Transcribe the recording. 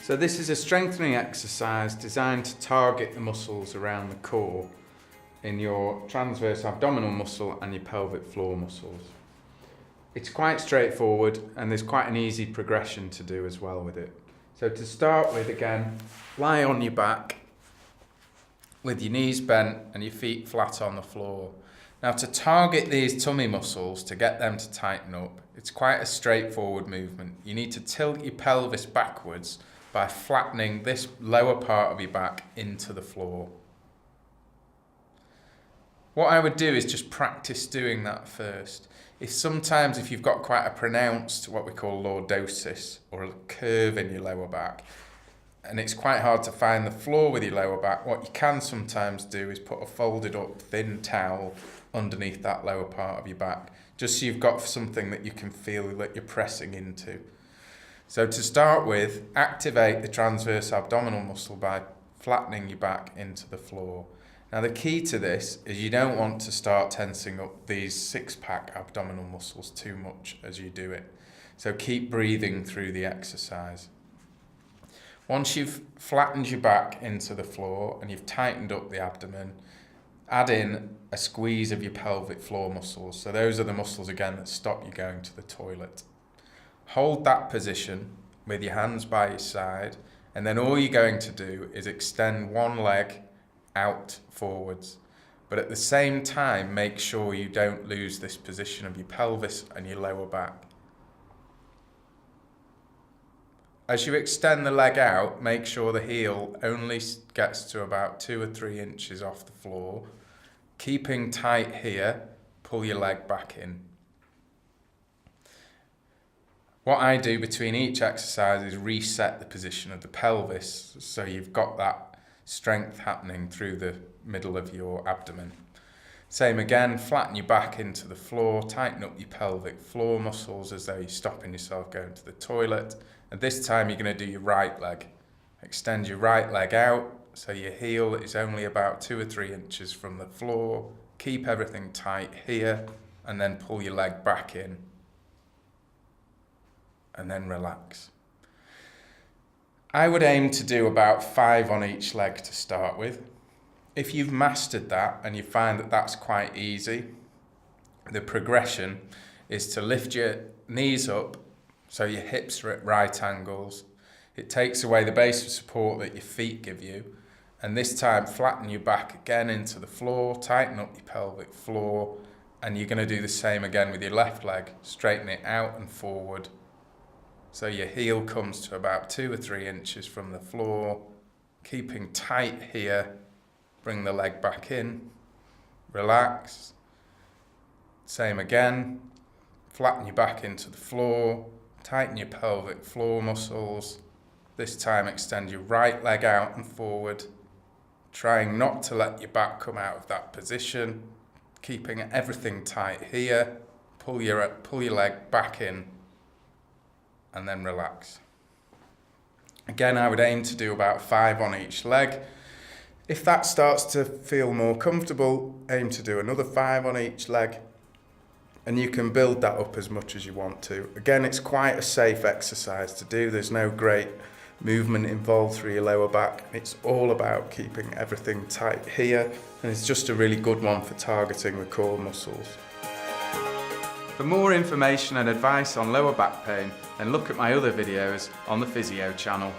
So this is a strengthening exercise designed to target the muscles around the core in your transverse abdominal muscle and your pelvic floor muscles. It's quite straightforward and there's quite an easy progression to do as well with it. So to start with, again, lie on your back with your knees bent and your feet flat on the floor. Now to target these tummy muscles, to get them to tighten up, it's quite a straightforward movement. You need to tilt your pelvis backwards by flattening this lower part of your back into the floor. What I would do is just practice doing that first. If you've got quite a pronounced, what we call lordosis, or a curve in your lower back, and it's quite hard to find the floor with your lower back, what you can sometimes do is put a folded up thin towel underneath that lower part of your back, just so you've got something that you can feel that you're pressing into. So to start with, activate the transverse abdominal muscle by flattening your back into the floor. Now the key to this is you don't want to start tensing up these six-pack abdominal muscles too much as you do it. So keep breathing through the exercise. Once you've flattened your back into the floor and you've tightened up the abdomen, add in a squeeze of your pelvic floor muscles. So those are the muscles again that stop you going to the toilet. Hold that position with your hands by your side, and then all you're going to do is extend one leg out forwards. But at the same time, make sure you don't lose this position of your pelvis and your lower back. As you extend the leg out, make sure the heel only gets to about 2 or 3 inches off the floor. Keeping tight here, pull your leg back in. What I do between each exercise is reset the position of the pelvis, so you've got that strength happening through the middle of your abdomen. Same again, flatten your back into the floor, tighten up your pelvic floor muscles as though you're stopping yourself going to the toilet. And this time you're going to do your right leg. Extend your right leg out so your heel is only about 2 or 3 inches from the floor. Keep everything tight here and then pull your leg back in. And then relax. I would aim to do about 5 on each leg to start with. If you've mastered that and you find that that's quite easy, the progression is to lift your knees up so your hips are at right angles. It takes away the base of support that your feet give you, and this time flatten your back again into the floor, tighten up your pelvic floor, and you're going to do the same again with your left leg. Straighten it out and forward so your heel comes to about 2 or 3 inches from the floor. Keeping tight here, bring the leg back in, relax. Same again, flatten your back into the floor, tighten your pelvic floor muscles. This time extend your right leg out and forward, trying not to let your back come out of that position, keeping everything tight here. Pull your leg back in and then relax. Again, I would aim to do about 5 on each leg. If that starts to feel more comfortable, aim to do another 5 on each leg, and you can build that up as much as you want to. Again, it's quite a safe exercise to do. There's no great movement involved through your lower back. It's all about keeping everything tight here, and it's just a really good one for targeting the core muscles. For more information and advice on lower back pain, then look at my other videos on the Physio channel.